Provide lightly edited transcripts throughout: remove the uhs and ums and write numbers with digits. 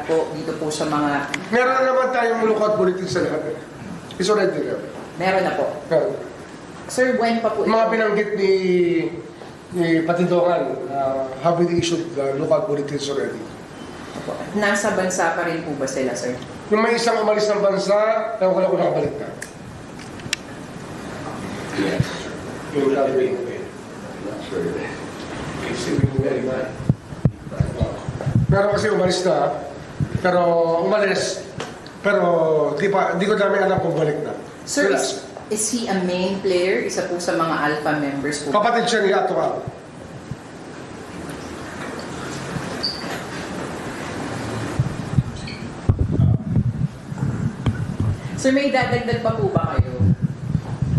po dito po sa mga... Meron na naman tayong lookout bulletin sa lahat. It's already there. Meron na po. Meron. Sir, when pa po ito? Mga binanggit ni Patindongan, have been issued lookout bulletins already. Nasa bansa pa rin po ba sila, sir? Yung may isang umalis ng bansa, ewan ko lang kung nakabalik na. Yung sabi, pero kasi umalis na, pero di ko namin alam kung balik na. Sir, is he a main player? Isa po sa mga alpha members po? Kapatid siya ni Ato Al. Sir, may dadagdag pa po ba kayo?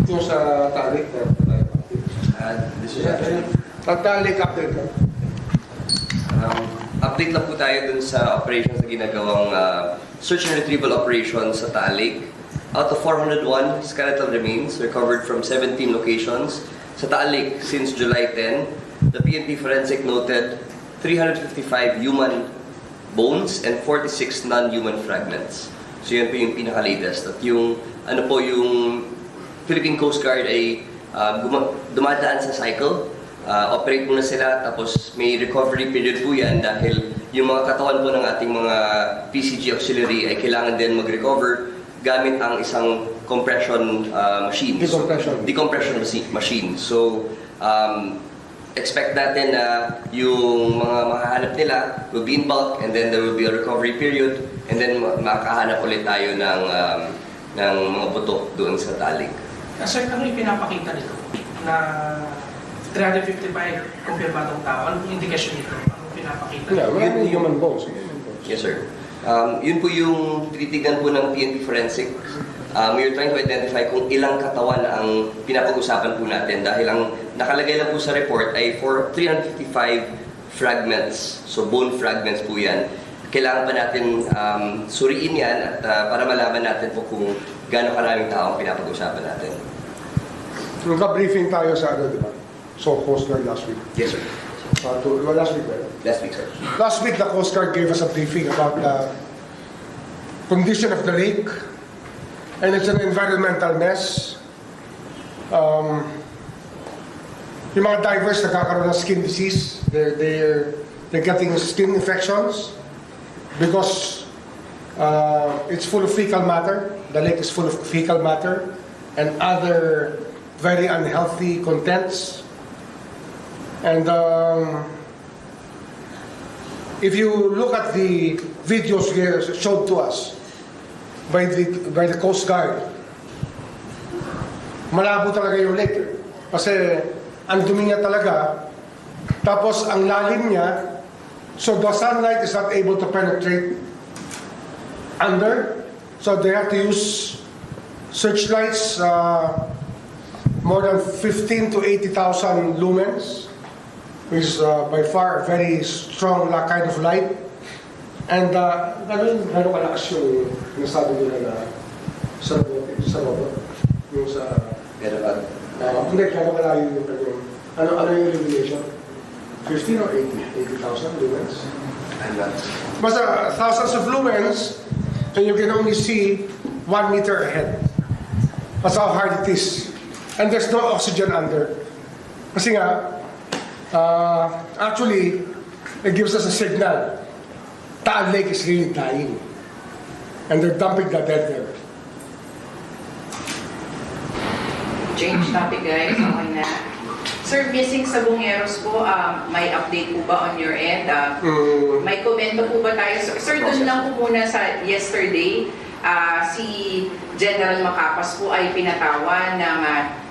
Yung sa Talik na tayo. This is actually, Talik update na. update lang po tayo dun sa operations na ginagawang search and retrieval operations sa Taalik. Out of 401 skeletal remains recovered from 17 locations sa Taalik since July 10, the PNP Forensic noted 355 human bones and 46 non-human fragments. So yun po yung pinaka-latest. At yung, yung Philippine Coast Guard ay dumadaan sa cycle. Operate muna sila, tapos may recovery period po yan dahil yung mga katawan po ng ating mga PCG auxiliary ay kailangan din mag-recover gamit ang isang compression machine. Decompression machine. So, expect natin na yung mga makahanap nila will be in bulk and then there will be a recovery period and then makahanap ulit tayo ng mga buto doon sa Talig. Sir, ano yung pinapakita nito? Na 355 kumpirmadong tao. Ano yung indikasyon nito? Ano yung pinapakita? Yeah, well, human bones. Yes, sir. Yun po yung tinitignan po ng PNP Forensic. We're trying to identify kung ilang katawan ang pinapag-usapan po natin dahil ang nakalagay lang po sa report ay for 355 fragments. So bone fragments po yan. Kailangan pa natin suriin yan at para malaman natin po kung gaano karaming tao ang pinapag-usapan natin. Nagka-briefing tayo sa di ba? So, Coast Guard last week. Yes, sir. Last week, right? Last week, sir. Last week, the Coast Guard gave us a briefing about the condition of the lake, and it's an environmental mess. Yung mga divers nagkakaroon ng skin disease. They're getting skin infections because it's full of fecal matter. The lake is full of fecal matter and other very unhealthy contents. And if you look at the videos here showed to us by the Coast Guard, malabo talaga yung lake. Kasi ang dumi niya talaga, tapos ang lalim niya, so the sunlight is not able to penetrate under, so they have to use searchlights, more than 15 to 80,000 lumens, which is by far a very strong kind of light. And gano'n kalakas yung nasabi nila na sa robot, yung sa... hindi, gano'n kalayo yung kanyang... Ano yung illumination? 15 or 80? 80,000 lumens? Basta thousands of lumens, and you can only see 1 meter ahead. That's how hard it is. And there's no oxygen under. Kasi nga, actually, it gives us a signal. Taal Lake is really dying. And they're dumping the dead there. Change topic, guys. Okay na. Sir, missing sa Bungeros po, may update po ba on your end? May komento po ba tayo? Sir, doon lang po muna sa yesterday, si General Macapas po ay pinatawan ng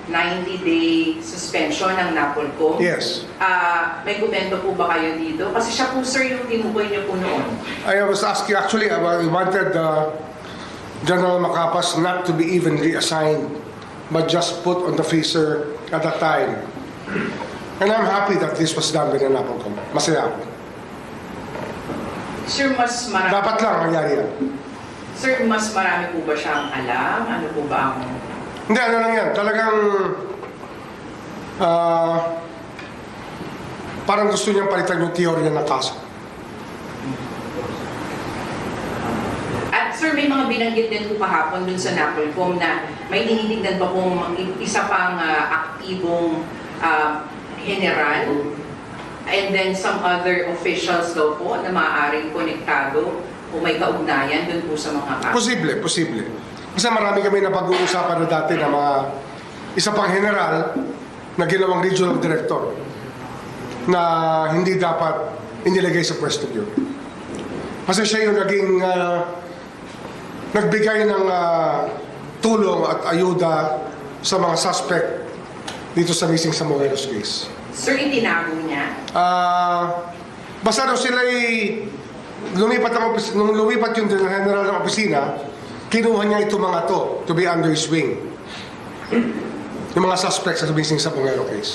90-day suspension ng NAPOLCOM. Yes. May komento po ba kayo dito? Kasi siya po, sir, yung tinukoy niyo po noon. I was asking, actually, I wanted General Macapas not to be evenly assigned, but just put on the freezer at that time. And I'm happy that this was done with the NAPOLCOM. Masaya ako. Sir, mas marami... Dapat lang mangyari yan. Sir, mas marami po ba siyang alam? Ano po ba ang... Hindi, ano lang yan. Talagang... parang gusto niyang palitan yung teorya ng kaso. Sir, may mga binanggit din po kahapon dun sa NAPOLCOM na may tinitignan pa pong isa pang aktibong general and then some other officials daw po na maaaring konektado o may kaugnayan dun po sa mga kaso. Posible. Kasi marami kami na pag-uusapan na dati na mga isa pang general na ginawang regional director na hindi dapat inilagay sa pwesto yun. Kasi siya yung naging nagbigay ng tulong at ayuda sa mga suspect dito sa missing sa Morelos case. Sir, itinago niya? Basta daw sila nung lumipat yung general ng opisina, kinuha niya itong mga to be under his wing. Yung mga suspects sa missing sa Morelos case.